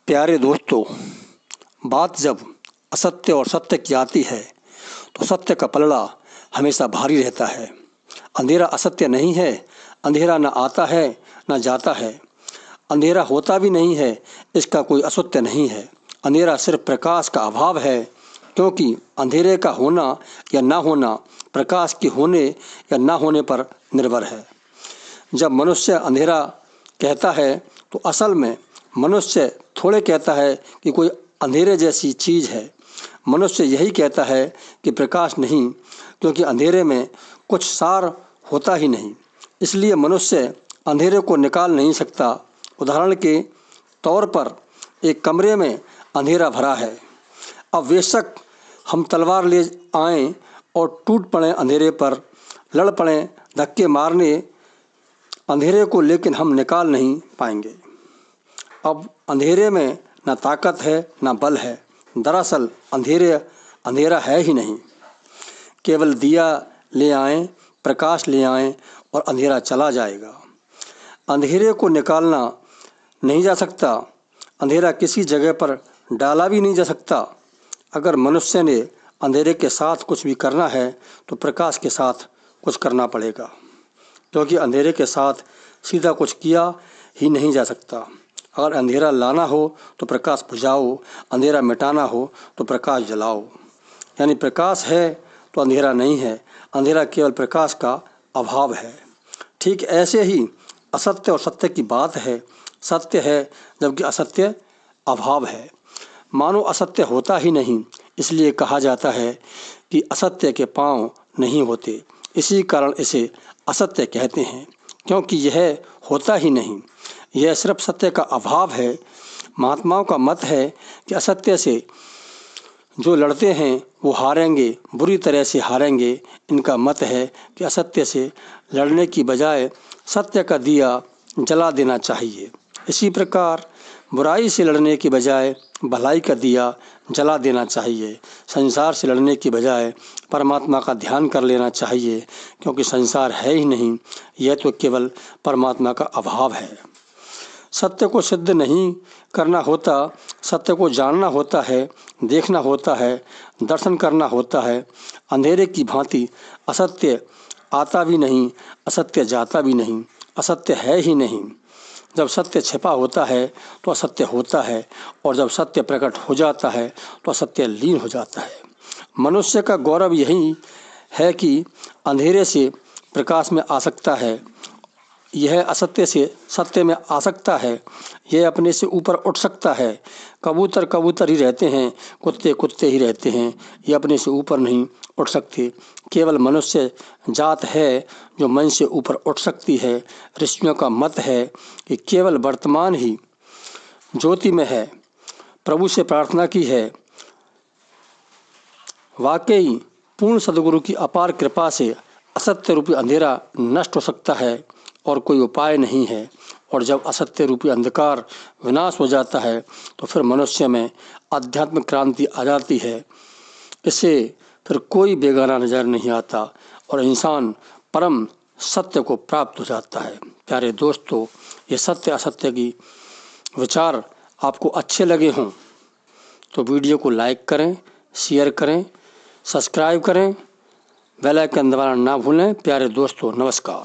प्यारे दोस्तों, बात जब असत्य और सत्य की आती है तो सत्य का पलड़ा हमेशा भारी रहता है। अंधेरा असत्य नहीं है, अंधेरा न आता है न जाता है। अंधेरा होता भी नहीं है, इसका कोई असत्य नहीं है। अंधेरा सिर्फ प्रकाश का अभाव है, क्योंकि अंधेरे का होना या ना होना प्रकाश के होने या ना होने पर निर्भर है। जब मनुष्य अंधेरा कहता है तो असल में मनुष्य थोड़े कहता है कि कोई अंधेरे जैसी चीज़ है। मनुष्य यही कहता है कि प्रकाश नहीं, क्योंकि अंधेरे में कुछ सार होता ही नहीं, इसलिए मनुष्य अंधेरे को निकाल नहीं सकता। उदाहरण के तौर पर एक कमरे में अंधेरा भरा है। अब बेशक हम तलवार ले आएं और टूट पड़ें अंधेरे पर, लड़ पड़ें धक्के मारने अंधेरे को, लेकिन हम निकाल नहीं पाएंगे। अब अंधेरे में न ताकत है न बल है। दरअसल अंधेरा है ही नहीं। केवल दिया ले आएं, प्रकाश ले आएं और अंधेरा चला जाएगा। अंधेरे को निकालना नहीं जा सकता। अंधेरा किसी जगह पर डाला भी नहीं जा सकता। अगर मनुष्य ने अंधेरे के साथ कुछ भी करना है तो प्रकाश के साथ कुछ करना पड़ेगा, क्योंकि अंधेरे के साथ सीधा कुछ किया ही नहीं जा सकता। अगर अंधेरा लाना हो तो प्रकाश बुझाओ, अंधेरा मिटाना हो तो प्रकाश जलाओ। यानी प्रकाश है तो अंधेरा नहीं है, अंधेरा केवल प्रकाश का अभाव है। ठीक ऐसे ही असत्य और सत्य की बात है। सत्य है जबकि असत्य अभाव है। मानो असत्य होता ही नहीं, इसलिए कहा जाता है कि असत्य के पांव नहीं होते। इसी कारण इसे असत्य कहते हैं, क्योंकि यह होता ही नहीं, यह सिर्फ सत्य का अभाव है। महात्माओं का मत है कि असत्य से जो लड़ते हैं वो हारेंगे, बुरी तरह से हारेंगे। इनका मत है कि असत्य से लड़ने की बजाय सत्य का दिया जला देना चाहिए। इसी प्रकार बुराई से लड़ने की बजाय भलाई का दिया जला देना चाहिए। संसार से लड़ने की बजाय परमात्मा का ध्यान कर लेना चाहिए, क्योंकि संसार है ही नहीं, यह तो केवल परमात्मा का अभाव है। सत्य को सिद्ध नहीं करना होता, सत्य को जानना होता है, देखना होता है, दर्शन करना होता है। अंधेरे की भांति असत्य आता भी नहीं, असत्य जाता भी नहीं, असत्य है ही नहीं। जब सत्य छिपा होता है तो असत्य होता है, और जब सत्य प्रकट हो जाता है तो असत्य लीन हो जाता है। मनुष्य का गौरव यही है कि अंधेरे से प्रकाश में आ सकता है, यह असत्य से सत्य में आ सकता है, यह अपने से ऊपर उठ सकता है। कबूतर कबूतर ही रहते हैं, कुत्ते कुत्ते ही रहते हैं, ये अपने से ऊपर नहीं उठ सकते। केवल मनुष्य जात है जो मन से ऊपर उठ सकती है। ऋषियों का मत है कि केवल वर्तमान ही ज्योति में है। प्रभु से प्रार्थना की है, वाकई पूर्ण सद्गुरु की अपार कृपा से असत्य रूपी अंधेरा नष्ट हो सकता है और कोई उपाय नहीं है। और जब असत्य रूपी अंधकार विनाश हो जाता है तो फिर मनुष्य में आध्यात्मिक क्रांति आ जाती है। इसे फिर कोई बेगाना नजर नहीं आता और इंसान परम सत्य को प्राप्त हो जाता है। प्यारे दोस्तों, ये सत्य असत्य की विचार आपको अच्छे लगे हों तो वीडियो को लाइक करें, शेयर करें, सब्सक्राइब करें, बेल आइकन दबाना ना भूलें। प्यारे दोस्तों, नमस्कार।